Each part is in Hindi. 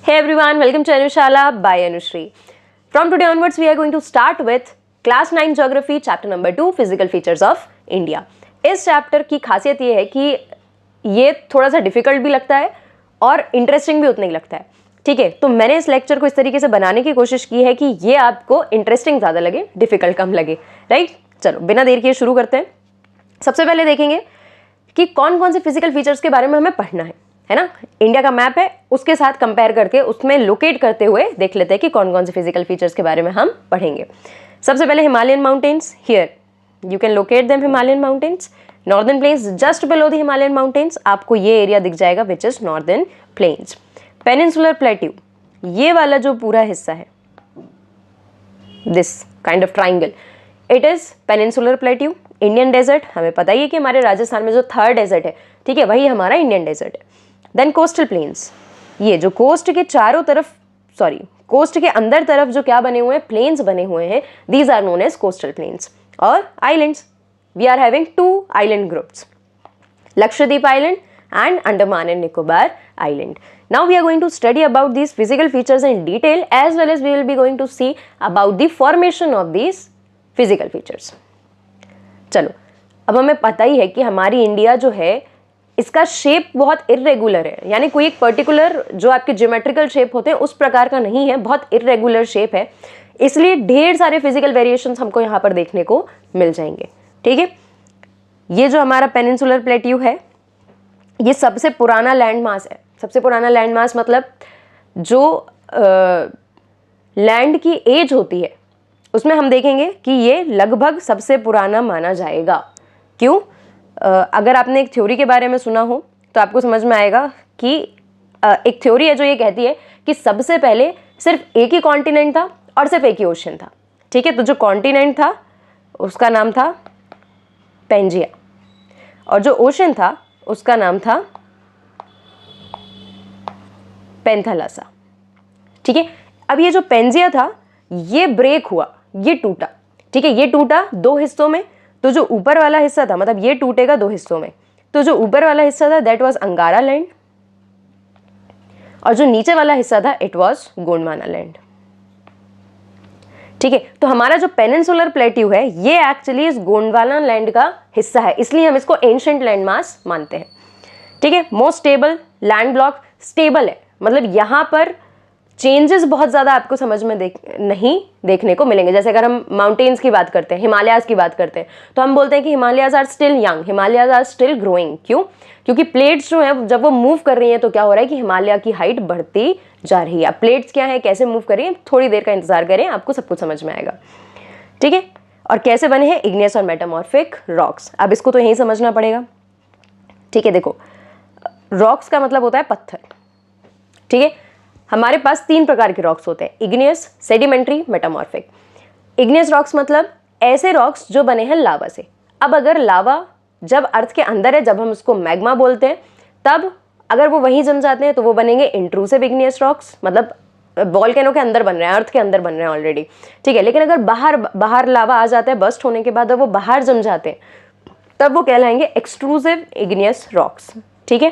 Hey everyone, welcome to Anushala by Anushri. From today onwards, we are going to start with Class 9 Geography, Chapter number 2, Physical Features of India. इस चैप्टर की खासियत ये है कि ये थोड़ा सा डिफिकल्ट भी लगता है और इंटरेस्टिंग भी उतना ही लगता है. ठीक है, तो मैंने इस लेक्चर को इस तरीके से बनाने की कोशिश की है कि ये आपको इंटरेस्टिंग ज़्यादा लगे, डिफिकल्ट कम लगे. राइट, चलो बिना देर किए शुरू करते हैं. सबसे पहले देखेंगे कि कौन कौन से फिजिकल फीचर्स के बारे में हमें पढ़ना है ना. इंडिया का मैप है, उसके साथ कंपेयर करके उसमें लोकेट करते हुए देख लेते हैं कि कौन कौन से फिजिकल फीचर्स के बारे में हम पढ़ेंगे. सबसे पहले Himalayan mountains. Here you can locate them. Himalayan mountains, northern plains just below the Himalayan mountains. आपको ये एरिया दिख जाएगा which is northern plains. Peninsular plateau, ये वाला जो पूरा हिस्सा है, this kind of triangle, it is peninsular plateau. Indian desert, हमें पता ही है कि हमारे राजस्थान में जो थर्ड डेजर्ट है, ठीक है, वही हमारा इंडियन डेजर्ट है. देन कोस्टल प्लेन्स, ये जो कोस्ट के चारों तरफ, सॉरी कोस्ट के अंदर तरफ जो क्या बने हुए हैं, प्लेन्स बने हुए हैं, these are known as coastal plains. और islands, we are having 2 island groups, Lakshadweep island and Andaman and Nicobar Island. Now we are going to study about these physical features in detail, as well as we will be going to see about the formation of these physical features. चलो, अब हमें पता ही है कि हमारी इंडिया जो है इसका शेप बहुत इरेगुलर है, यानी कोई एक पर्टिकुलर जो आपके ज्योमेट्रिकल शेप होते हैं उस प्रकार का नहीं है, बहुत इरेगुलर शेप है. इसलिए ढेर सारे फिजिकल वेरिएशंस हमको यहाँ पर देखने को मिल जाएंगे. ठीक है, ये जो हमारा पेनिनसुलर प्लेट्यू है, ये सबसे पुराना लैंड मास है. सबसे पुराना लैंड मास मतलब जो लैंड की एज होती है उसमें हम देखेंगे कि ये लगभग सबसे पुराना माना जाएगा. क्यों? अगर आपने एक थ्योरी के बारे में सुना हो तो आपको समझ में आएगा कि एक थ्योरी है जो ये कहती है कि सबसे पहले सिर्फ एक ही कॉन्टिनेंट था और सिर्फ एक ही ओशन था. ठीक है, तो जो कॉन्टिनेंट था उसका नाम था पेंजिया और जो ओशन था उसका नाम था पेंथालासा. ठीक है, अब ये जो पेंजिया था ये ब्रेक हुआ, ये टूटा. ठीक है, ये टूटा 2 हिस्सों में. तो जो ऊपर वाला हिस्सा था, मतलब ये टूटेगा 2 हिस्सों में, तो जो ऊपर वाला हिस्सा था दैट वाज अंगारा लैंड और जो नीचे वाला हिस्सा था इट वाज गोंडवाना लैंड. ठीक है, तो हमारा जो पेनिनसुलर प्लेट्यू है ये एक्चुअली इस गोंडवाना लैंड का हिस्सा है, इसलिए हम इसको एंशिएंट लैंड मास मानते हैं. ठीक है, most stable land block, stable है मतलब यहाँ पर चेंजेस बहुत ज़्यादा आपको समझ में नहीं देखने को मिलेंगे. जैसे अगर हम माउंटेन्स की बात करते हैं, हिमालयाज की बात करते हैं, तो हम बोलते हैं कि Himalayas are still young, Himalayas are still growing. क्यों? क्योंकि प्लेट्स जो है जब वो मूव कर रही हैं तो क्या हो रहा है कि हिमालय की हाइट बढ़ती जा रही है. अब प्लेट्स क्या है, कैसे मूव कर रही है, थोड़ी देर का इंतजार करें, आपको सब कुछ समझ में आएगा. ठीक है, और कैसे बने हैं, इग्नियस और मेटामॉर्फिक रॉक्स. अब इसको तो यहीं समझना पड़ेगा. ठीक है, देखो रॉक्स का मतलब होता है पत्थर. ठीक है, हमारे पास 3 प्रकार के रॉक्स होते हैं, igneous, sedimentary, metamorphic. Igneous rocks मतलब ऐसे रॉक्स जो बने हैं लावा से. अब अगर लावा जब अर्थ के अंदर है, जब हम उसको मैग्मा बोलते हैं, तब अगर वो वहीं जम जाते हैं तो वो बनेंगे इंट्रूसिव इग्नियस रॉक्स, मतलब वॉल्केनो के अंदर बन रहे हैं, अर्थ के अंदर बन रहे हैं ऑलरेडी. ठीक है, लेकिन अगर बाहर लावा आ जाता है बस्ट होने के बाद, वो बाहर जम जाते हैं, तब वो कहलाएंगे एक्सट्रूसिव इग्नियस रॉक्स. ठीक है,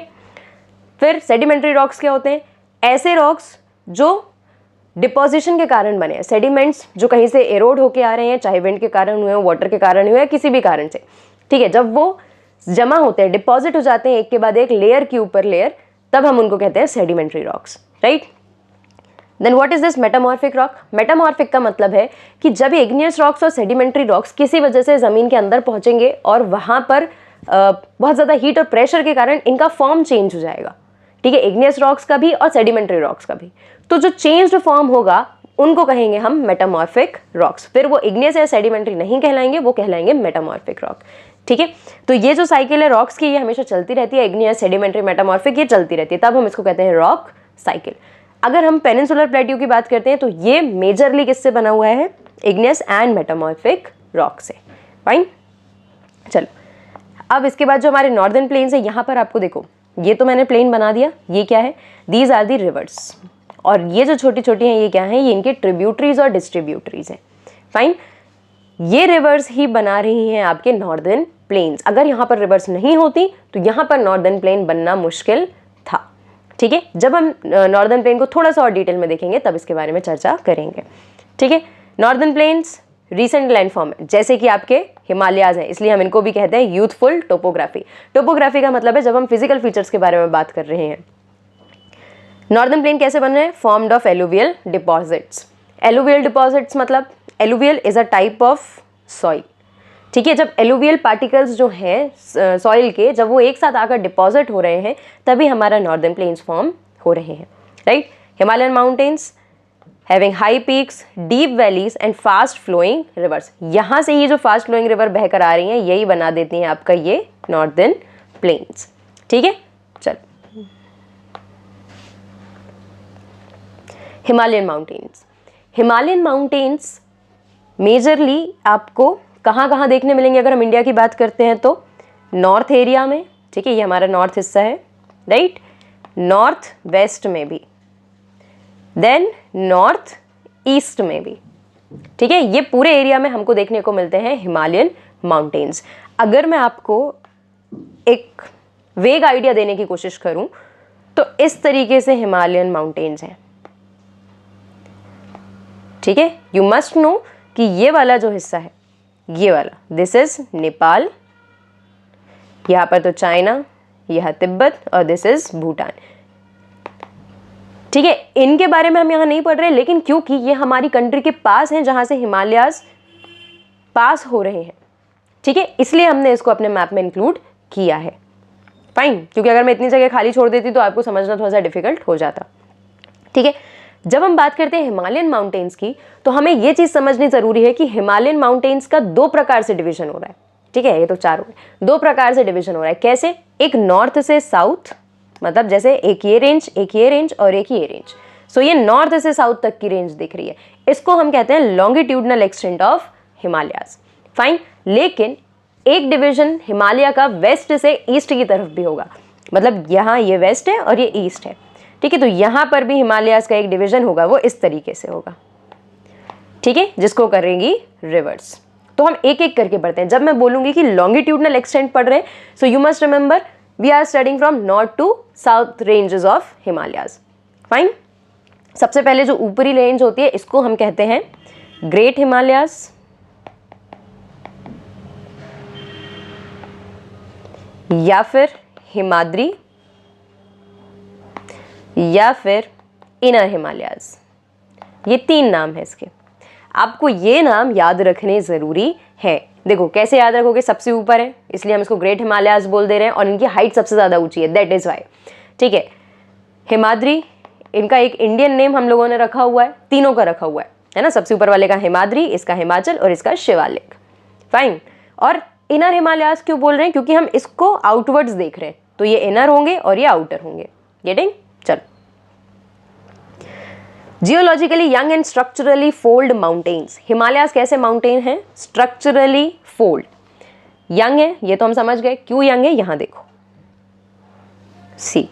फिर सेडिमेंट्री रॉक्स क्या होते हैं, ऐसे रॉक्स जो डिपोजिशन के कारण बने हैं, सेडिमेंट्स जो कहीं से एरोड होके आ रहे हैं, चाहे विंड के कारण हुए, वाटर के कारण हुए, किसी भी कारण से. ठीक है, जब वो जमा होते हैं, डिपॉजिट हो जाते हैं एक के बाद एक, लेयर के ऊपर लेयर, तब हम उनको कहते हैं sedimentary rocks. Right, then what is this metamorphic rock. Metamorphic का मतलब है कि जब इग्नियस रॉक्स और सेडिमेंट्री रॉक्स किसी वजह से जमीन के अंदर पहुंचेंगे और वहां पर बहुत ज़्यादा हीट और प्रेशर के कारण इनका फॉर्म चेंज हो जाएगा. ठीक है, इग्नियस रॉक्स का भी और सेडिमेंट्री रॉक्स का भी. तो जो चेंज्ड फॉर्म होगा उनको कहेंगे हम मेटामॉर्फिक रॉक्स. फिर वो इग्नियस या सेडिमेंट्री नहीं कहलाएंगे, वो कहलाएंगे मेटामॉर्फिक रॉक. ठीक है, तो ये जो साइकिल है रॉक्स की, ये हमेशा चलती रहती है. इग्नियस, सेडिमेंट्री, मेटामॉर्फिक, ये चलती रहती है, तब हम इसको कहते हैं रॉक साइकिल. अगर हम पेनिनसुलर प्लेट्यू की बात करते हैं तो ये मेजरली किससे बना हुआ है, इग्नियस एंड मेटामॉर्फिक रॉक से. फाइन, चलो अब इसके बाद जो हमारे नॉर्दर्न प्लेन्स है, यहाँ पर आपको देखो, ये तो मैंने प्लेन बना दिया. ये क्या है, दीज आर दी रिवर्स, और ये जो छोटी छोटी हैं ये क्या है, ये इनके ट्रिब्यूटरीज और डिस्ट्रीब्यूटरीज हैं. फाइन, ये रिवर्स ही बना रही हैं आपके नॉर्दर्न प्लेन्स. अगर यहाँ पर रिवर्स नहीं होती तो यहाँ पर नॉर्दर्न प्लेन बनना मुश्किल था. ठीक है, जब हम नॉर्दर्न प्लेन को थोड़ा सा और डिटेल में देखेंगे तब इसके बारे में चर्चा करेंगे। ठीक है, नॉर्दर्न प्लेन्स रिसेंट लैंडफॉर्म है, जैसे कि आपके हिमालयाज हैं, इसलिए हम इनको भी कहते हैं यूथफुल टोपोग्राफी। टोपोग्राफी का मतलब है जब हम फिजिकल फीचर्स के बारे में बात कर रहे हैं। नॉर्दर्न प्लेन कैसे बन रहे हैं? Formed of alluvial deposits. Alluvial deposits मतलब alluvial is a type of soil. ठीक है, जब एलुवियल पार्टिकल्स जो हैं सॉइल के, जब वो एक साथ आकर डिपॉजिट हो रहे हैं तभी हमारा नॉर्दर्न प्लेन्स फॉर्म हो रहे हैं। Right, Himalayan mountains having high peaks, deep valleys and fast flowing rivers. यहाँ से ये जो फास्ट फ्लोइंग रिवर बहकर आ रही हैं यही बना देती हैं आपका ये नॉर्दर्न प्लेन्स। ठीक है, चलो Himalayan mountains. Himalayan mountains majorly आपको कहाँ कहाँ देखने मिलेंगे अगर हम इंडिया की बात करते हैं तो? नॉर्थ एरिया में। ठीक है, ये हमारा नॉर्थ हिस्सा है। राइट, नॉर्थ वेस्ट में भी, देन नॉर्थ ईस्ट में भी। ठीक है, ये पूरे एरिया में हमको देखने को मिलते हैं हिमालयन माउंटेन्स। अगर मैं आपको एक वेग आइडिया देने की कोशिश करूं तो इस तरीके से हिमालयन माउंटेन्स हैं। ठीक है, यू मस्ट नो कि ये वाला जो हिस्सा है, ये वाला, दिस इज नेपाल, यहाँ पर तो चाइना, यह तिब्बत और दिस इज भूटान। ठीक है, इनके बारे में हम यहाँ नहीं पढ़ रहे, लेकिन क्योंकि ये हमारी कंट्री के पास हैं जहाँ से हिमालयाज पास हो रहे हैं, ठीक है, इसलिए हमने इसको अपने मैप में इंक्लूड किया है। फाइन, क्योंकि अगर मैं इतनी जगह खाली छोड़ देती तो आपको समझना थोड़ा सा डिफिकल्ट हो जाता। ठीक है, जब हम बात करते हैं हिमालयन माउंटेन्स की तो हमें यह चीज़ समझनी ज़रूरी है कि हिमालयन माउंटेन्स का दो प्रकार से डिवीजन हो रहा है। ठीक है, ये तो चार हो गए, दो प्रकार से डिवीजन हो रहा है। कैसे? एक नॉर्थ से साउथ, मतलब जैसे एक ये रेंज, एक ये रेंज और एक ये रेंज। सो ये नॉर्थ से साउथ तक की रेंज दिख रही है, इसको हम कहते हैं longitudinal extent of Himalayas. Fine, लेकिन एक डिवीजन हिमालय का वेस्ट से ईस्ट की तरफ भी होगा, मतलब यहाँ ये वेस्ट है और ये ईस्ट है। ठीक है, तो यहाँ पर भी हिमालयाज का एक डिवीजन होगा, वो इस तरीके से होगा। ठीक है, जिसको करेंगी रिवर्स। तो हम एक एक करके पढ़ते हैं। जब मैं बोलूंगी कि लॉन्गिट्यूडनल एक्सटेंट पढ़ रहे हैं, so you must remember we are studying from north to south ranges of Himalayas. Fine, सबसे पहले जो ऊपरी रेंज होती है इसको हम कहते हैं ग्रेट हिमालयाज, या फिर हिमाद्री, या फिर इनर हिमालयाज। ये तीन नाम है इसके, आपको ये नाम याद रखने ज़रूरी है। देखो कैसे याद रखोगे, सबसे ऊपर है इसलिए हम इसको ग्रेट हिमालयाज बोल दे रहे हैं और इनकी हाइट सबसे ज़्यादा ऊंची है, दैट इज़ वाई। ठीक है, हिमाद्री, इनका एक इंडियन नेम हम लोगों ने रखा हुआ है, तीनों का रखा हुआ है ना। सबसे ऊपर वाले का हिमाद्री, इसका हिमाचल और इसका शिवालिक। फाइन, और इनर हिमालयाज क्यों बोल रहे हैं? क्योंकि हम इसको आउटवर्ड्स देख रहे हैं, तो ये इनर होंगे और ये आउटर होंगे। गेटिंग? चलो, geologically young and structurally fold mountains. Himalayas कैसे माउंटेन हैं? स्ट्रक्चरली फोल्ड, यंग है, ये तो हम समझ गए। क्यों यंग है? यहां देखो, सी,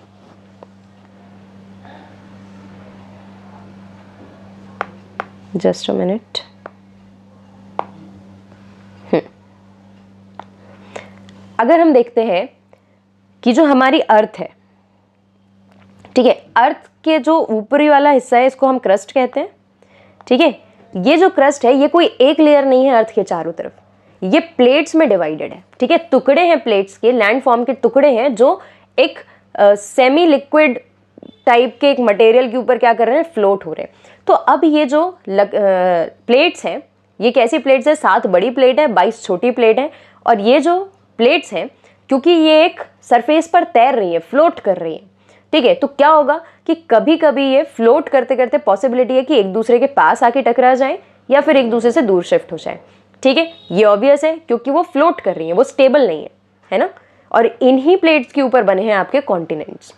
जस्ट अ मिनट। अगर हम देखते हैं कि जो हमारी अर्थ है, ठीक है, अर्थ के जो ऊपरी वाला हिस्सा है इसको हम क्रस्ट कहते हैं। ठीक है, ये जो क्रस्ट है ये कोई एक लेयर नहीं है अर्थ के चारों तरफ, ये प्लेट्स में डिवाइडेड है। ठीक है, टुकड़े हैं प्लेट्स के, लैंड फॉर्म के टुकड़े हैं जो एक सेमी लिक्विड टाइप के एक मटेरियल के ऊपर क्या कर रहे हैं? फ्लोट हो रहे हैं। तो अब ये जो प्लेट्स हैं, ये कैसी प्लेट्स है? 7 बड़ी प्लेट है, 22 छोटी प्लेट है। और ये जो प्लेट्स हैं, क्योंकि ये एक सरफेस पर तैर रही है, फ्लोट कर रही है, ठीक है, तो क्या होगा कि कभी कभी ये फ्लोट करते करते पॉसिबिलिटी है कि एक दूसरे के पास आके टकरा जाए या फिर एक दूसरे से दूर शिफ्ट हो जाए। ठीक है, ये ऑब्वियस है क्योंकि वो फ्लोट कर रही है, वो स्टेबल नहीं है ना। और इन्हीं प्लेट्स के ऊपर बने हैं आपके कॉन्टिनेंट्स।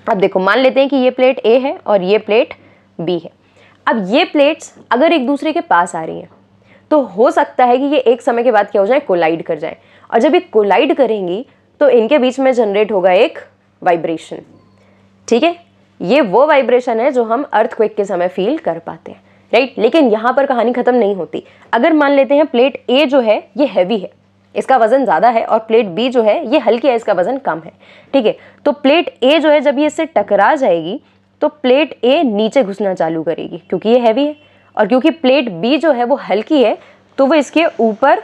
अब देखो, मान लेते हैं कि ये प्लेट ए है और ये प्लेट बी है। अब ये प्लेट्स अगर एक दूसरे के पास आ रही हैं तो हो सकता है कि ये एक समय के बाद क्या हो जाए? कोलाइड कर जाए। और जब ये कोलाइड करेंगी तो इनके बीच में जनरेट होगा एक वाइब्रेशन। ठीक है, ये वो वाइब्रेशन है जो हम अर्थक्वेक के समय फील कर पाते हैं, राइट। लेकिन यहाँ पर कहानी खत्म नहीं होती। अगर मान लेते हैं प्लेट ए जो है ये हैवी है, इसका वजन ज़्यादा है और प्लेट बी जो है ये हल्की है, इसका वजन कम है। ठीक है, तो प्लेट ए जो है जब ये इससे टकरा जाएगी तो प्लेट ए नीचे घुसना चालू करेगी क्योंकि ये हैवी है, और क्योंकि प्लेट बी जो है वो हल्की है तो वो इसके ऊपर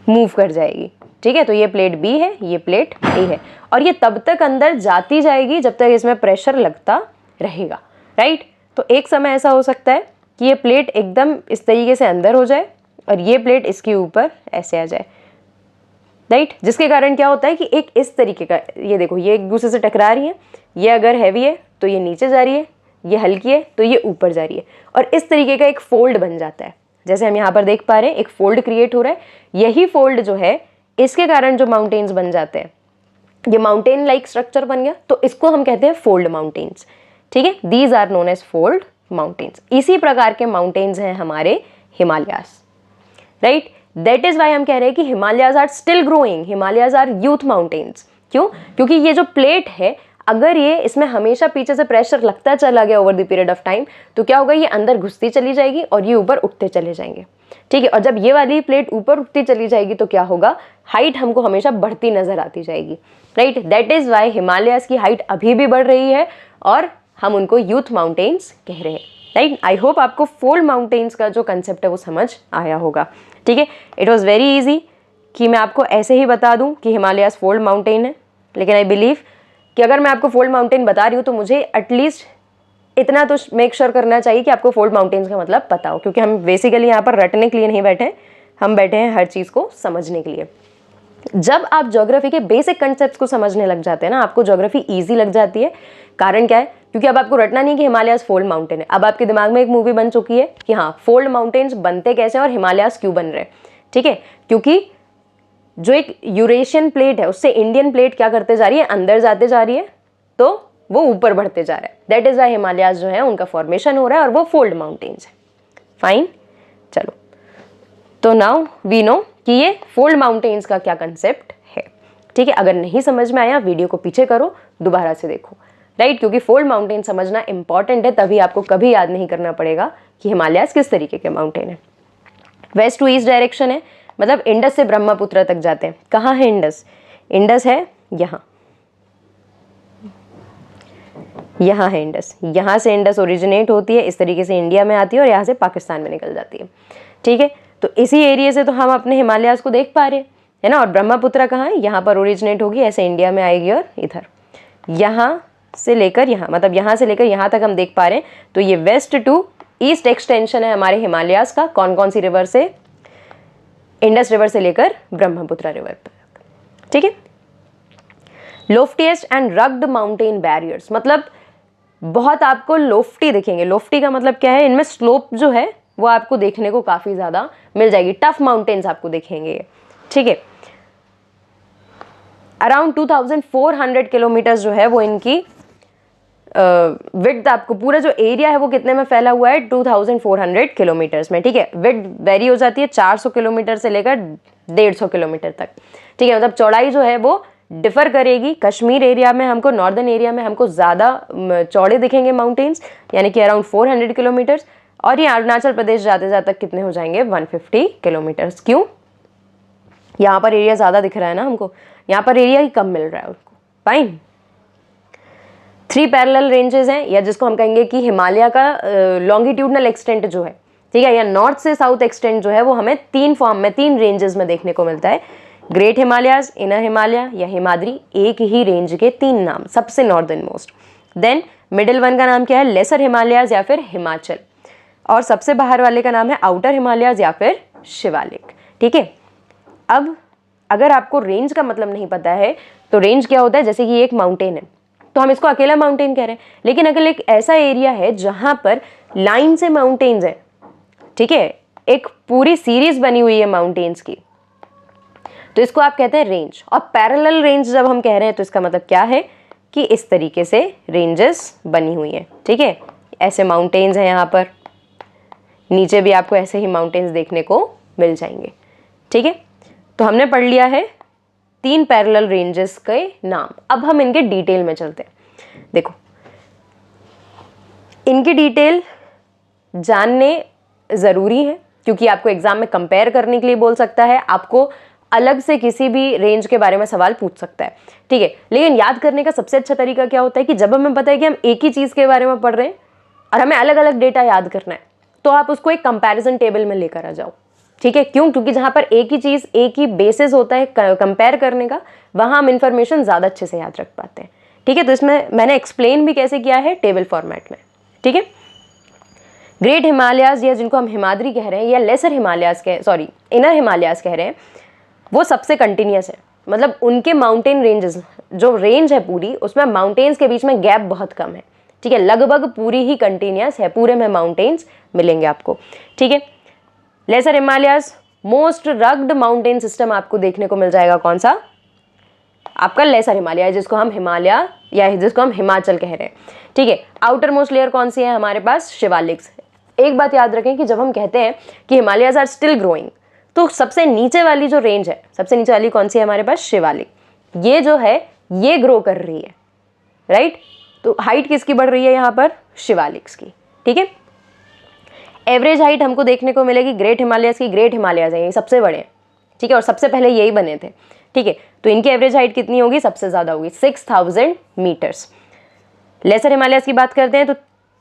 मूव कर जाएगी। ठीक है, तो ये प्लेट बी है, ये प्लेट ए है, और ये तब तक अंदर जाती जाएगी जब तक इसमें प्रेशर लगता रहेगा। राइट, तो एक समय ऐसा हो सकता है कि ये प्लेट एकदम इस तरीके से अंदर हो जाए और ये प्लेट इसके ऊपर ऐसे आ जाए। राइट, जिसके कारण क्या होता है कि एक इस तरीके का, ये देखो ये एक दूसरे से टकरा रही है, ये अगर हैवी है तो ये नीचे जा रही है, ये हल्की है तो ये ऊपर जा रही है, और इस तरीके का एक फोल्ड बन जाता है। जैसे हम यहाँ पर देख पा रहे हैं एक फोल्ड क्रिएट हो रहा है। यही फोल्ड जो है इसके कारण जो माउंटेन्स बन जाते हैं, ये माउंटेन लाइक स्ट्रक्चर बन गया, तो इसको हम कहते हैं फोल्ड माउंटेन्स। ठीक है, these are known as fold mountains. इसी प्रकार के माउंटेन्स हैं हमारे Himalayas. Right, that is why हम कह रहे हैं कि Himalayas are still growing, Himalayas are youth mountains. क्यों? क्योंकि ये जो प्लेट है अगर ये इसमें हमेशा पीछे से प्रेशर लगता चला गया over the period of time तो क्या होगा, ये अंदर घुसती चली जाएगी और ये ऊपर उठते चले जाएंगे। ठीक है, और जब ये वाली प्लेट ऊपर उठती चली जाएगी तो क्या होगा, हाइट हमको हमेशा बढ़ती नजर आती जाएगी। Right, that is why Himalayas की हाइट अभी भी बढ़ रही है और हम उनको यूथ माउंटेन्स कह रहे हैं। राइट, आई होप आपको फोल्ड माउंटेन्स का जो कंसेप्ट है वो समझ आया होगा। ठीक है, इट वॉज वेरी इजी कि मैं आपको ऐसे ही बता दूं कि हिमालयाज फोल्ड माउंटेन है, लेकिन आई बिलीव कि अगर मैं आपको फोल्ड माउंटेन बता रही हूँ तो मुझे एटलीस्ट इतना तो मेक श्योर करना चाहिए कि आपको फोल्ड माउंटेन्स का मतलब पता हो, क्योंकि हम बेसिकली यहाँ पर रटने के लिए नहीं बैठे हैं, हम बैठे हैं हर चीज़ को समझने के लिए। जब आप ज्योग्राफी के बेसिक कंसेप्ट्स को समझने लग जाते हैं ना, आपको ज्योग्राफी ईजी लग जाती है। कारण क्या है, क्योंकि अब आपको रटना नहीं कि हिमालयाज फोल्ड माउंटेन है, अब आपके दिमाग में एक मूवी बन चुकी है कि हाँ फोल्ड माउंटेन्स बनते कैसे और हिमालयाज क्यों बन रहे हैं। ठीक है, क्योंकि जो एक यूरेशियन प्लेट है उससे इंडियन प्लेट क्या करते जा रही है, अंदर जाते जा रही है, तो वो ऊपर बढ़ते जा रहा है। दैट इज वाई हिमालयाज जो है उनका फॉर्मेशन हो रहा है और वो फोल्ड माउंटेन्स है। फाइन, चलो, तो नाउ वी नो कि ये फोल्ड माउंटेन्स का क्या कंसेप्ट है। ठीक है, अगर नहीं समझ में आया वीडियो को पीछे करो, दोबारा से देखो। राइट, क्योंकि फोल्ड माउंटेन समझना इंपॉर्टेंट है, तभी आपको कभी याद नहीं करना पड़ेगा कि हिमालयाज किस तरीके के माउंटेन है। वेस्ट टू ईस्ट डायरेक्शन है, मतलब इंडस से ब्रह्मपुत्र तक जाते हैं। कहाँ है इंडस? इंडस है यहाँ, यहाँ है इंडस। यहाँ से इंडस ओरिजिनेट होती है, इस तरीके से इंडिया में आती है और यहाँ से पाकिस्तान में निकल जाती है। ठीक है, तो इसी एरिया से तो हम अपने हिमालयाज को देख पा रहे हैं, है ना। और ब्रह्मपुत्र कहाँ है? यहाँ पर ओरिजिनेट होगी, ऐसे इंडिया में आएगी और इधर यहाँ से लेकर यहाँ, मतलब यहाँ से लेकर यहाँ तक हम देख पा रहे हैं। तो ये वेस्ट टू ईस्ट एक्सटेंशन है हमारे हिमालयाज का। कौन कौन सी रिवर से? इंडस रिवर से लेकर ब्रह्मपुत्र रिवर तक। ठीक है, लोफ्टीएस्ट एंड रग्ड माउंटेन बैरियर्स, मतलब बहुत आपको लोफ्टी दिखेंगे। लोफ्टी का मतलब क्या है? इनमें स्लोप जो है वो आपको देखने को काफी ज्यादा मिल जाएगी, टफ माउंटेन्स आपको दिखेंगे। ठीक है, अराउंड 2400 किलोमीटर जो है वो इनकी विड्थ, आपको पूरा जो एरिया है वो कितने में फैला हुआ है? 2400 किलोमीटर्स में। ठीक है, विड्थ वेरी हो जाती है 400 किलोमीटर से लेकर 150 किलोमीटर तक। ठीक है, मतलब चौड़ाई जो है वो डिफर करेगी। कश्मीर एरिया में हमको, नॉर्दर्न एरिया में हमको ज़्यादा चौड़े दिखेंगे माउंटेन्स, यानी कि अराउंड 400 किलोमीटर्स, और ये अरुणाचल प्रदेश जाते जाते कितने हो जाएंगे? 150 किलोमीटर्स। क्यों? यहाँ पर एरिया ज़्यादा दिख रहा है ना हमको, यहाँ पर एरिया ही कम मिल रहा है उनको। फाइन, 3 पैरेलल रेंजेस हैं, या जिसको हम कहेंगे कि हिमालय का लॉन्गिट्यूडनल एक्सटेंट जो है, ठीक है, या नॉर्थ से साउथ एक्सटेंट जो है वो हमें 3 फॉर्म में, 3 रेंजेस में देखने को मिलता है। ग्रेट हिमालयाज, इनर हिमालय या हिमाद्री, एक ही रेंज के 3 नाम, सबसे northern most. Then middle one का नाम क्या है? लेसर हिमालयाज या फिर हिमाचल, और सबसे बाहर वाले का नाम है आउटर हिमालयाज या फिर शिवालिक। ठीक है, अब अगर आपको रेंज का मतलब नहीं पता है तो रेंज क्या होता है? जैसे कि एक माउंटेन है तो हम इसको अकेला माउंटेन कह रहे हैं, लेकिन अगर एक ऐसा एरिया है जहां पर लाइन से माउंटेन्स है, ठीक है, एक पूरी सीरीज बनी हुई है माउंटेन्स की, तो इसको आप कहते हैं रेंज। और पैरेलल रेंज जब हम कह रहे हैं तो इसका मतलब क्या है कि इस तरीके से रेंजेस बनी हुई हैं। ठीक है, ऐसे माउंटेन्स हैं, यहाँ पर नीचे भी आपको ऐसे ही माउंटेन्स देखने को मिल जाएंगे। ठीक है, तो हमने पढ़ लिया है 3 पैरेलल रेंजेस के नाम। अब हम इनके डिटेल में चलते हैं। देखो, इनकी डिटेल जानने ज़रूरी है, क्योंकि आपको एग्जाम में कंपेयर करने के लिए बोल सकता है, आपको अलग से किसी भी रेंज के बारे में सवाल पूछ सकता है, ठीक है। लेकिन याद करने का सबसे अच्छा तरीका क्या होता है कि जब हमें पता है कि हम एक ही चीज़ के बारे में पढ़ रहे हैं और हमें अलग अलग डेटा याद करना है, तो आप उसको एक कंपैरिजन टेबल में लेकर आ जाओ, ठीक है। क्यों? क्योंकि जहां पर एक ही चीज़, एक ही बेसिस होता है कंपेयर करने का, वहां हम इंफॉर्मेशन ज़्यादा अच्छे से याद रख पाते हैं, ठीक है। तो इसमें मैंने एक्सप्लेन भी कैसे किया है, टेबल फॉर्मेट में, ठीक है। ग्रेट हिमालयाज या जिनको हम हिमाद्री कह रहे हैं या लेसर हिमालयाज इनर हिमालयाज कह रहे हैं, वो सबसे कंटिन्यूस है। मतलब उनके माउंटेन रेंजेस, जो रेंज है पूरी, उसमें माउंटेन्स के बीच में गैप बहुत कम है, ठीक है। लगभग पूरी ही कंटिन्यूस है, पूरे में माउंटेन्स मिलेंगे आपको, ठीक है। Lesser Himalayas most rugged mountain system आपको देखने को मिल जाएगा, कौन सा? आपका लेसर हिमालय, जिसको हम हिमालय या जिसको हम हिमाचल कह रहे हैं, ठीक है। आउटर मोस्ट लेयर कौन सी है हमारे पास? शिवालिक्स। एक बात याद रखें कि जब हम कहते हैं कि हिमालयाज आर स्टिल ग्रोइंग, तो सबसे नीचे वाली जो रेंज है, सबसे नीचे वाली कौन सी है हमारे पास? शिवालिक। ये जो है ये ग्रो कर रही है, राइट। तो हाइट किसकी बढ़ रही है यहाँ पर? शिवालिक्स की, ठीक है। एवरेज हाइट हमको देखने को मिलेगी ग्रेट हिमालयाज की। ग्रेट हिमालयाज हैं, ये सबसे बड़े हैं, ठीक है, और सबसे पहले यही बने थे, ठीक है। तो इनकी एवरेज हाइट कितनी होगी? सबसे ज़्यादा होगी, 6000 मीटर्स। लेसर हिमालयाज की बात करते हैं तो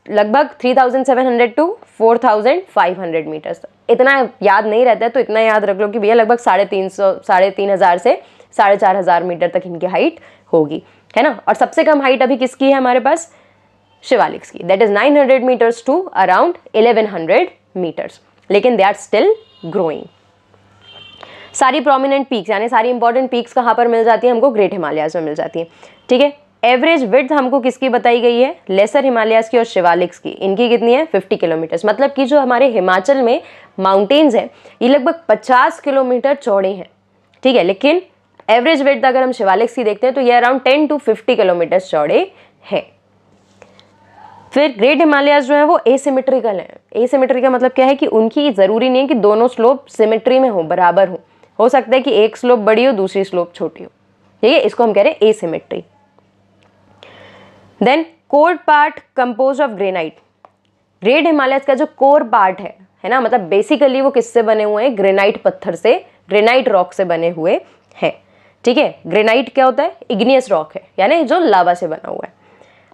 लगभग 3700 टू 4500 मीटर्स। इतना याद नहीं रहता है, तो इतना याद रख लो कि भैया लगभग 3,500 से 4,500 मीटर तक इनकी हाइट होगी, है ना। और सबसे कम हाइट अभी किसकी है हमारे पास? शिवालिक्स की, that is 900 meters to around 1100 meters, लेकिन दे आर स्टिल ग्रोइंग। सारी प्रोमिनेंट पीक्स यानी सारी इंपॉर्टेंट पीक्स कहाँ पर मिल जाती है हमको? ग्रेट हिमालयाज में मिल जाती है, ठीक है। एवरेज विड्थ हमको किसकी बताई गई है? लेसर हिमालयाज की और शिवालिक्स की। इनकी कितनी है? 50 किलोमीटर्स। मतलब कि जो हमारे हिमाचल में माउंटेन्स हैं ये लगभग 50 किलोमीटर चौड़े हैं, ठीक है। लेकिन एवरेज विड्थ अगर हम शिवालिक्स की देखते हैं तो ये अराउंड 10 to 50 किलोमीटर चौड़े हैं। फिर ग्रेट हिमालयाज जो है वो एसिमेट्रिकल है। एसिमेट्री का मतलब क्या है कि उनकी ज़रूरी नहीं है कि दोनों स्लोप सिमेट्री में हो, बराबर हो सकता है कि एक स्लोप बड़ी हो दूसरी स्लोप छोटी हो, ठीक है। इसको हम कह रहे हैं asymmetry. Then core part compose of granite. Great Himalayas का जो कोर पार्ट है ना, मतलब बेसिकली वो किससे बने हुए हैं? ग्रेनाइट पत्थर से, ग्रेनाइट रॉक से बने हुए हैं, ठीक है। ग्रेनाइट क्या होता है? इग्नियस रॉक है, यानी जो लावा से बना हुआ है।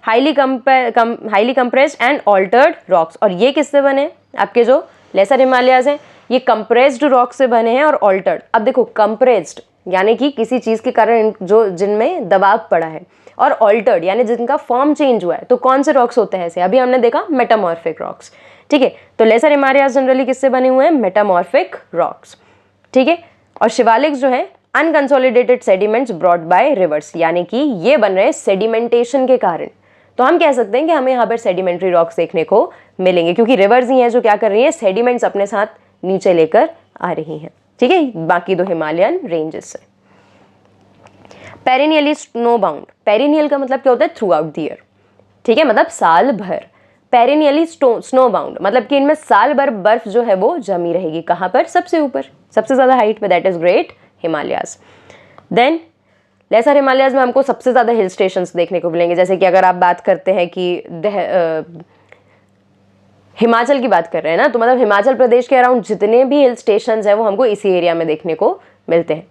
Highly compressed and altered rocks. और ये किससे बने हैं? आपके जो लेसर हिमालयाज हैं ये कंप्रेस्ड रॉक से बने हैं और ऑल्टर्ड। अब देखो कंप्रेस्ड यानी कि किसी चीज़ के कारण जो जिनमें दबाव पड़ा है, और ऑल्टर्ड यानी जिनका फॉर्म चेंज हुआ है। तो कौन से रॉक्स होते हैं ऐसे? अभी हमने देखा मेटामॉर्फिक रॉक्स, ठीक है। तो लेसर हिमालयाज जनरली किससे बने हुए हैं? मेटामॉर्फिक रॉक्स, ठीक है। और शिवालिक्स जो है unconsolidated sediments brought by reverse, यानी कि ये बन रहे हैं सेडिमेंटेशन के कारण। तो हम कह सकते हैं कि हमें यहाँ पर सेडिमेंट्री रॉक्स देखने को मिलेंगे, क्योंकि रिवर्स ही हैं जो क्या कर रही हैं? सेडिमेंट्स अपने साथ नीचे लेकर आ रही हैं, ठीक है, बाकी दो हिमालयन रेंजेस से। पेरिनियली स्नो बाउंड। पेरिनियल का मतलब क्या होता है? थ्रू आउट द ईयर, ठीक है, मतलब साल भर। पेरिनियली स्नो बाउंड मतलब कि इनमें साल भर बर्फ जो है वो जमी रहेगी। कहाँ पर? सबसे ऊपर, सबसे ज़्यादा हाइट पे, that is great Himalayas. Then lesser Himalayas में हमको सबसे ज़्यादा हिल स्टेशंस देखने को मिलेंगे। जैसे कि अगर आप बात करते हैं कि हिमाचल की बात कर रहे हैं ना, तो मतलब हिमाचल प्रदेश के अराउंड जितने भी हिल स्टेशंस हैं वो हमको इसी एरिया में देखने को मिलते हैं।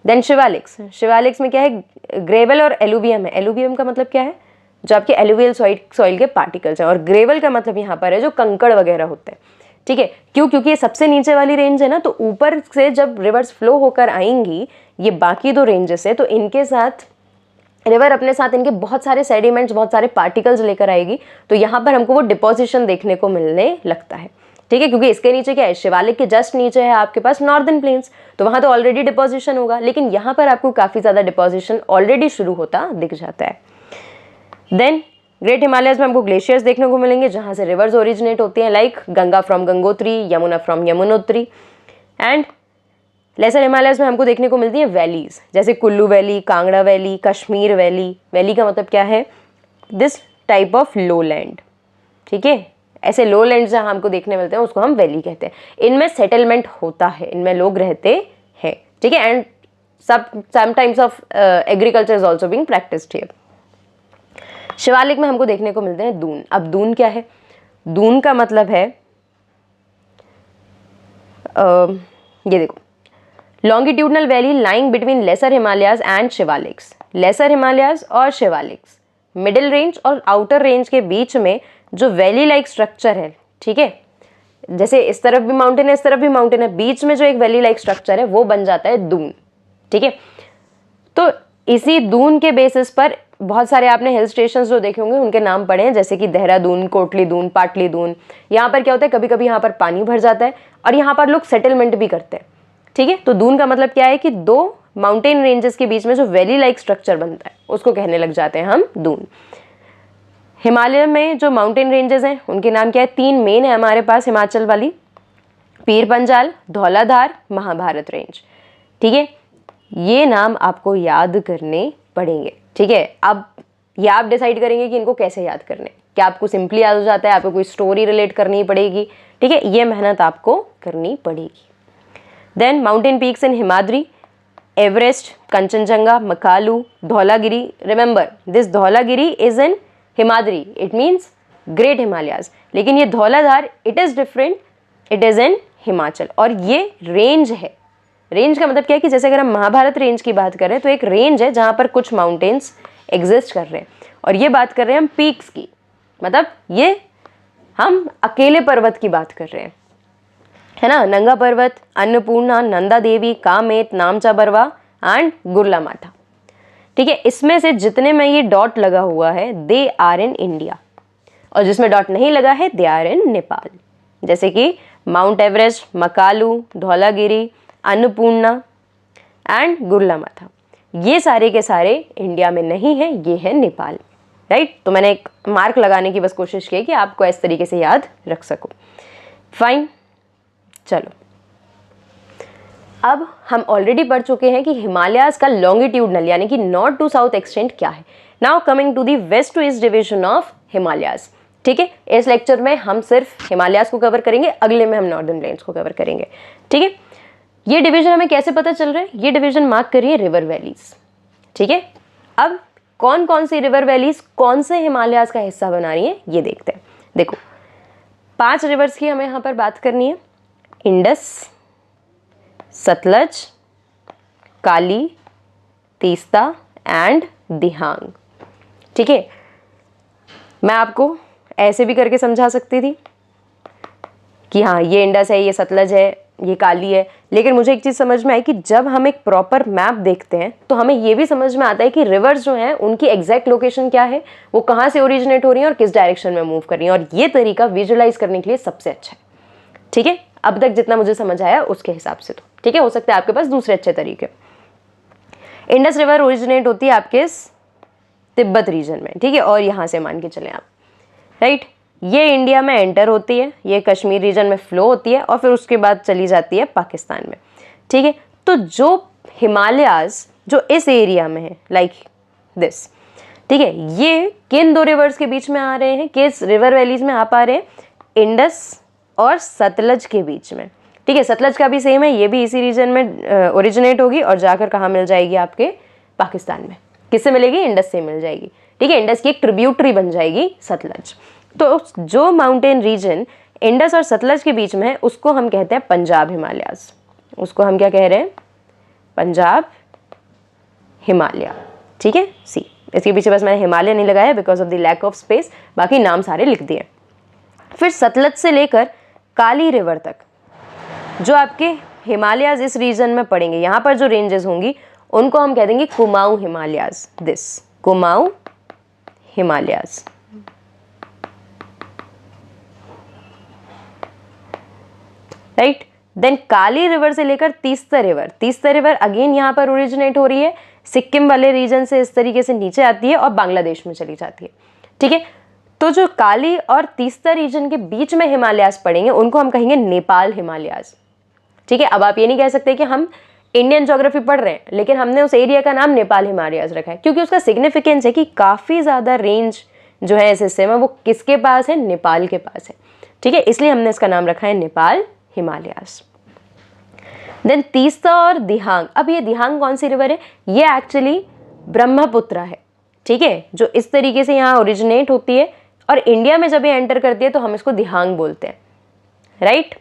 देन शिवालिक्स। शिवालिक्स में क्या है? ग्रेवल और एलुवियम है। एलुवियम का मतलब क्या है? जो आपके एलुवियल सॉइल के पार्टिकल्स हैं, और ग्रेवल का मतलब यहाँ पर है जो कंकड़ वगैरह होते हैं, ठीक है। क्यों? क्योंकि ये सबसे नीचे वाली रेंज है ना, तो ऊपर से जब रिवर्स फ्लो होकर आएंगी ये बाकी दो रेंजेस है, तो इनके साथ रिवर अपने साथ इनके बहुत सारे सेडिमेंट्स, बहुत सारे पार्टिकल्स लेकर आएगी। तो यहाँ पर हमको वो डिपोजिशन देखने को मिलने लगता है, ठीक है। क्योंकि इसके नीचे क्या है? शिवालिक के जस्ट नीचे है आपके पास नॉर्दर्न प्लेन्स, तो वहाँ तो ऑलरेडी डिपोजिशन होगा, लेकिन यहाँ पर आपको काफ़ी ज़्यादा डिपोजिशन ऑलरेडी शुरू होता दिख जाता है। देन ग्रेट हिमालयाज में हमको ग्लेशियर्स देखने को मिलेंगे जहाँ से रिवर्स ओरिजिनेट होती हैं, like Ganga from Gangotri, Yamuna from Yamunotri. And lesser Himalayas में हमको देखने को मिलती हैं वैलीज, जैसे Kullu valley, Kangra valley, Kashmir valley. Valley का मतलब क्या है? This type of low land, ठीक है। ऐसे लो लैंड जहाँ हमको देखने मिलते हैं उसको हम वैली कहते हैं। इनमें सेटलमेंट होता है, इनमें लोग रहते हैं, ठीक है। And some times of agriculture is also being practised here. Shivalik में हमको देखने को मिलते हैं दून। अब दून क्या है? दून का मतलब है ये देखो, longitudinal valley lying between lesser Himalayas and Shivaliks, lesser Himalayas और शिवालिक्स, मिडिल रेंज और आउटर रेंज के बीच में जो वैली लाइक स्ट्रक्चर है, ठीक है, जैसे इस तरफ भी माउंटेन है, इस तरफ भी माउंटेन है, बीच में जो एक वैली लाइक स्ट्रक्चर है वो बन जाता है दून, ठीक है। तो इसी दून के बेसिस पर बहुत सारे आपने हिल स्टेशन जो देखे होंगे उनके नाम पढ़े हैं, जैसे कि देहरादून, कोटली दून, पाटली दून। यहाँ पर क्या होता है, कभी कभी यहाँ पर पानी भर जाता है और यहाँ पर लोग सेटलमेंट भी करते हैं, ठीक है। तो दून का मतलब क्या है कि दो माउंटेन रेंजेस के बीच में जो वैली लाइक स्ट्रक्चर बनता है उसको कहने लग जाते हैं हम दून। हिमालय में जो माउंटेन रेंजेस हैं उनके नाम क्या है, 3 मेन है हमारे पास हिमाचल वाली, पीर पंजाल, धौलाधार, महाभारत रेंज, ठीक है। ये नाम आपको याद करने पड़ेंगे, ठीक है। अब ये आप डिसाइड करेंगे कि इनको कैसे याद करने, क्या आपको सिंपली याद हो जाता है, आपको कोई स्टोरी रिलेट करनी पड़ेगी, ठीक है, ये मेहनत आपको करनी पड़ेगी। Then mountain peaks in Himadri, Everest, Kanchenjunga, Makalu, Dhaulagiri. Remember this Dhaulagiri is in Himadri, it means great Himalayas, लेकिन ये Dhauladhar it is different, it is in Himachal. और ये रेंज है, रेंज का मतलब क्या है कि जैसे अगर हम महाभारत रेंज की बात करें तो एक रेंज है जहाँ पर कुछ माउंटेन्स एग्जिस्ट कर रहे हैं, और ये बात कर रहे हैं हम पीक्स की, मतलब ये हम अकेले पर्वत की बात कर रहे हैं, है ना। नंगा पर्वत, अन्नपूर्णा, नंदा देवी, कामेत, नामचा बरवा एंड गुरला माथा, ठीक है। इसमें से जितने में ये डॉट लगा हुआ है दे आर इन इंडिया, और जिसमें डॉट नहीं लगा है दे आर इन नेपाल, जैसे कि Mount Everest, Makalu, Dhaulagiri, Annapurna and Gurla Mandhata, ये सारे के सारे इंडिया में नहीं है, ये है नेपाल, राइट। तो मैंने एक मार्क लगाने की बस कोशिश की कि आपको इस तरीके से याद रख सको। फाइन, चलो अब हम ऑलरेडी पढ़ चुके हैं कि हिमालयाज का लॉन्गिट्यूडनल यानी कि नॉर्थ टू साउथ एक्सटेंट क्या है। Now coming to the west to east division of Himalayas, ठीक है। इस लेक्चर में हम सिर्फ हिमालयाज को कवर करेंगे, अगले में हम नॉर्दर्न प्लेन्स को कवर करेंगे, ठीक है। ये डिवीजन हमें कैसे पता चल रहा है, ये डिवीजन मार्क करिए रिवर वैलीज, ठीक है। अब कौन कौन सी रिवर वैलीज कौन से हिमालयाज का हिस्सा बना रही है ये देखते हैं। देखो 5 रिवर्स की हमें यहाँ पर बात करनी है, इंडस, सतलज, काली, तीस्ता एंड दिहांग, ठीक है। मैं आपको ऐसे भी करके समझा सकती थी कि हाँ ये इंडस है, ये सतलज है, ये काली है, लेकिन मुझे एक चीज़ समझ में आई कि जब हम एक प्रॉपर मैप देखते हैं तो हमें ये भी समझ में आता है कि रिवर्स जो हैं उनकी एग्जैक्ट लोकेशन क्या है, वो कहाँ से ओरिजिनेट हो रही हैं और किस डायरेक्शन में मूव कर रही हैं, और ये तरीका विजुअलाइज करने के लिए सबसे अच्छा है, ठीक है। अब तक जितना मुझे समझ आया उसके हिसाब से, तो ठीक है, हो सकता है आपके पास दूसरे अच्छे तरीके। इंडस रिवर ओरिजिनेट होती है आपके तिब्बत रीजन में, ठीक है, और यहाँ से मान के चलें आप, राइट। ये इंडिया में एंटर होती है, ये कश्मीर रीजन में फ्लो होती है और फिर उसके बाद चली जाती है पाकिस्तान में, ठीक है। तो जो हिमालयाज जो इस एरिया में है लाइक दिस, ठीक है, ये किन 2 रिवर्स के बीच में आ रहे हैं, किस रिवर वैलीज में आ पा रहे हैं, इंडस और सतलज के बीच में, ठीक है। सतलज का भी सेम है, ये भी इसी रीजन में ओरिजिनेट होगी और जाकर कहाँ मिल जाएगी आपके पाकिस्तान में, किससे मिलेगी, इंडस से मिल जाएगी, ठीक है। इंडस की एक ट्रिब्यूटरी बन जाएगी सतलज। तो जो माउंटेन रीजन इंडस और सतलज के बीच में है उसको हम कहते हैं पंजाब हिमालयाज, उसको हम क्या कह रहे हैं, पंजाब हिमालय, ठीक है। सी इसके पीछे बस मैंने हिमालय नहीं लगाया because of the lack of space, बाकी नाम सारे लिख दिए। फिर सतलज से लेकर काली रिवर तक जो आपके हिमालयाज इस रीजन में पड़ेंगे, यहाँ पर जो रेंजेस होंगी उनको हम कह देंगे Kumaon Himalayas, this Kumaon Himalayas, right. Then Kali river से लेकर तीस्ता रिवर अगेन यहाँ पर ओरिजिनेट हो रही है, सिक्किम वाले रीजन से इस तरीके से नीचे आती है और बांग्लादेश में चली जाती है, ठीक है। तो जो काली और तीस्ता रीजन के बीच में हिमालयाज पड़ेंगे उनको हम कहेंगे नेपाल हिमालयाज, ठीक है। अब आप ये नहीं कह सकते कि हम इंडियन ज्योग्राफी पढ़ रहे हैं लेकिन हमने उस एरिया का नाम नेपाल हिमालयाज रखा है, क्योंकि उसका सिग्निफिकेंस है कि काफ़ी ज़्यादा रेंज जो है इस हिस्से में वो किसके पास है, नेपाल के पास है, ठीक है, इसलिए हमने इसका नाम रखा है नेपाल हिमालयाज। देन तीस्ता और दिहांग, अब ये दिहांग कौन सी रिवर है, ये एक्चुअली ब्रह्मपुत्र है, ठीक है, जो इस तरीके से यहाँ ओरिजिनेट होती है और इंडिया में जब ये एंटर करती है तो हम इसको दिहांग बोलते हैं, राइट।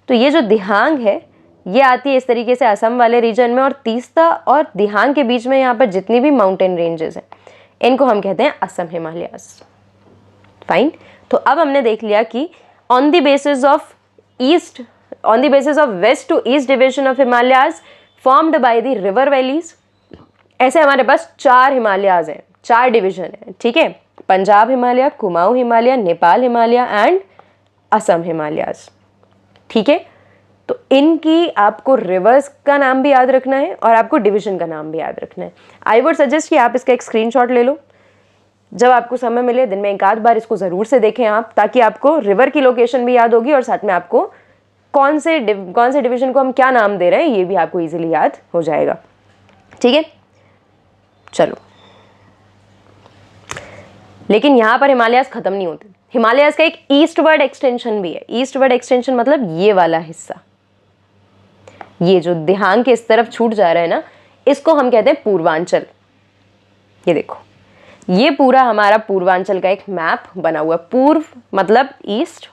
तो ये जो दिहांग है ये आती है इस तरीके से असम वाले रीजन में, और तीस्ता और दिहांग के बीच में यहाँ पर जितनी भी माउंटेन रेंजेस हैं इनको हम कहते हैं असम हिमालयास। फाइन। तो अब हमने देख लिया कि on the basis of west to east division of Himalayas formed by the river valleys, ऐसे हमारे पास 4 हिमालयाज हैं, 4 डिवीजन है, ठीक है। पंजाब हिमालय, कुमाऊं हिमालय, नेपाल हिमालय एंड असम हिमालयाज, ठीक है। तो इनकी आपको रिवर्स का नाम भी याद रखना है और आपको डिवीजन का नाम भी याद रखना है। आई वुड सजेस्ट कि आप इसका एक स्क्रीनशॉट ले लो, जब आपको समय मिले दिन में एक आध बार इसको ज़रूर से देखें आप, ताकि आपको रिवर की लोकेशन भी याद होगी और साथ में आपको कौन से डिवीजन को हम क्या नाम दे रहे हैं ये भी आपको इजीली याद हो जाएगा, ठीक है। चलो, लेकिन यहाँ पर हिमालयाज खत्म नहीं होते। हिमालयाज का एक ईस्टवर्ड एक्सटेंशन भी है। ईस्टवर्ड एक्सटेंशन मतलब ये वाला हिस्सा, ये जो दिहांग के इस तरफ छूट जा रहा है ना, इसको हम कहते हैं पूर्वांचल। ये देखो, ये पूरा हमारा पूर्वांचल का एक मैप बना हुआ है। पूर्व मतलब ईस्ट,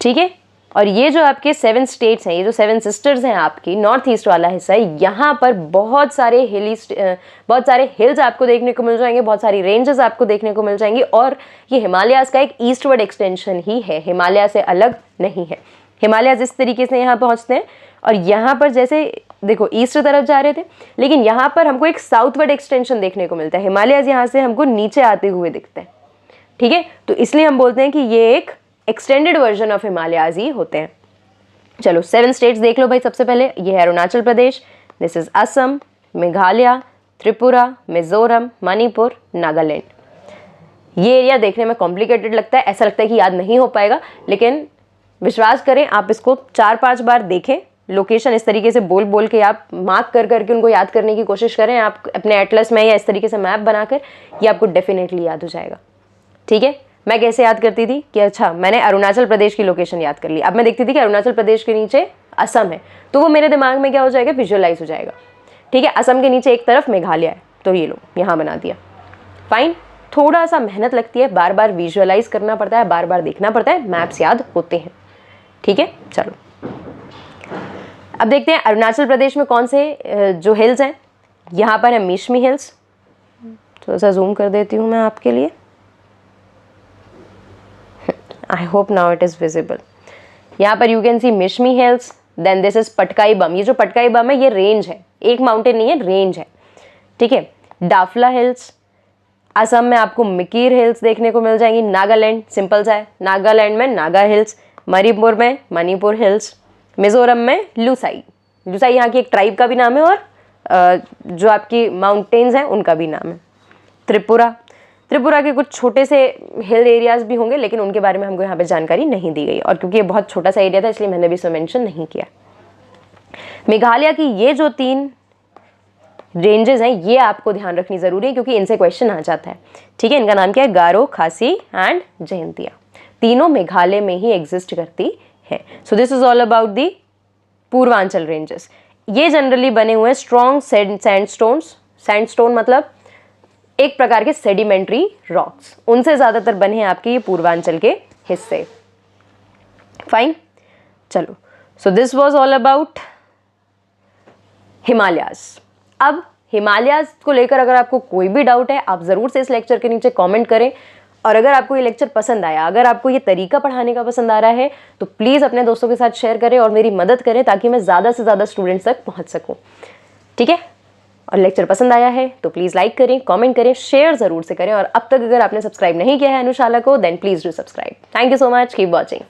ठीक है। और ये जो आपके 7 स्टेट्स हैं, ये जो 7 सिस्टर्स हैं आपकी, नॉर्थ ईस्ट वाला हिस्सा है, यहाँ पर बहुत सारे हिल्स आपको देखने को मिल जाएंगे, बहुत सारी रेंजेस आपको देखने को मिल जाएंगी, और ये हिमालयाज का एक ईस्टवर्ड एक्सटेंशन ही है, हिमालय से अलग नहीं है। हिमालयाज इस तरीके से यहाँ पहुँचते हैं, और यहाँ पर जैसे देखो ईस्ट तरफ जा रहे थे, लेकिन यहाँ पर हमको एक साउथवर्ड एक्सटेंशन देखने को मिलता है। हिमालयाज यहाँ से हमको नीचे आते हुए दिखते हैं, ठीक है। तो इसलिए हम बोलते हैं कि ये एक एक्सटेंडेड वर्जन ऑफ हिमालयाज ही होते हैं। चलो 7 स्टेट्स देख लो भाई। सबसे पहले ये है अरुणाचल प्रदेश, दिस इज असम, मेघालय, त्रिपुरा, मिजोरम, मणिपुर, नागालैंड। ये एरिया देखने में कॉम्प्लिकेटेड लगता है, ऐसा लगता है कि याद नहीं हो पाएगा, लेकिन विश्वास करें आप इसको 4-5 बार देखें, लोकेशन इस तरीके से बोल बोल के आप मार्क कर करके उनको याद करने की कोशिश करें आप अपने एटलस में या इस तरीके से मैप बनाकर, ये आपको डेफिनेटली याद हो जाएगा, ठीक है। मैं कैसे याद करती थी कि अच्छा मैंने अरुणाचल प्रदेश की लोकेशन याद कर ली, अब मैं देखती थी कि अरुणाचल प्रदेश के नीचे असम है, तो वो मेरे दिमाग में क्या हो जाएगा, विजुअलाइज हो जाएगा, ठीक है। असम के नीचे एक तरफ मेघालय है, तो ये लो यहाँ बना दिया। फाइन। थोड़ा सा मेहनत लगती है, बार बार विजुअलाइज करना पड़ता है, बार बार देखना पड़ता है, मैप्स याद होते हैं, ठीक है। चलो अब देखते हैं अरुणाचल प्रदेश में कौन से जो हिल्स हैं। यहाँ पर है मिशमी हिल्स, थोड़ा सा जूम कर देती हूँ मैं आपके लिए, I hope now it is visible. यहाँ पर you can see Mishmi hills, then this is Patkai Bum. ये जो पटकाई बम है ये रेंज है, एक माउंटेन नहीं है, रेंज है, ठीक है। डाफला हिल्स, असम में आपको मिकीर हिल्स देखने को मिल जाएंगी। नागालैंड सिंपल सा है, नागालैंड में नागा हिल्स, मणिपुर में मणिपुर हिल्स, मिजोरम में लुसाई। लुसाई यहाँ की एक ट्राइब का भी नाम है और जो आपकी माउंटेन्स हैं उनका भी नाम है। त्रिपुरा के कुछ छोटे से हिल एरियाज भी होंगे, लेकिन उनके बारे में हमको यहाँ पे जानकारी नहीं दी गई, और क्योंकि ये बहुत छोटा सा एरिया था इसलिए मैंने भी इसमें मेंशन नहीं किया। मेघालय की ये जो 3 रेंजेस हैं ये आपको ध्यान रखनी जरूरी है, क्योंकि इनसे क्वेश्चन आ जाता है, ठीक है। इनका नाम क्या है, गारो, खासी एंड जयंतिया। तीनों मेघालय में ही एग्जिस्ट करती है। So this is all about the Purvanchal ranges. ये जनरली बने हुए स्ट्रॉन्ग सैंडस्टोन्स, सैंडस्टोन मतलब एक प्रकार के सेडिमेंट्री रॉक्स, उनसे ज्यादातर बने हैं आपके ये पूर्वांचल के हिस्से। फाइन। चलो, so this was all about Himalayas. अब हिमालयाज को लेकर अगर आपको कोई भी डाउट है आप जरूर से इस लेक्चर के नीचे कमेंट करें, और अगर आपको ये लेक्चर पसंद आया, अगर आपको ये तरीका पढ़ाने का पसंद आ रहा है, तो प्लीज़ अपने दोस्तों के साथ शेयर करें और मेरी मदद करें, ताकि मैं ज़्यादा से ज़्यादा स्टूडेंट्स तक पहुंच सकूं, ठीक है। और लेक्चर पसंद आया है तो प्लीज़ लाइक करें, कमेंट करें, शेयर ज़रूर से करें, और अब तक अगर आपने सब्सक्राइब नहीं किया है अनुशाला को, then please do subscribe. Thank you so much, keep watching.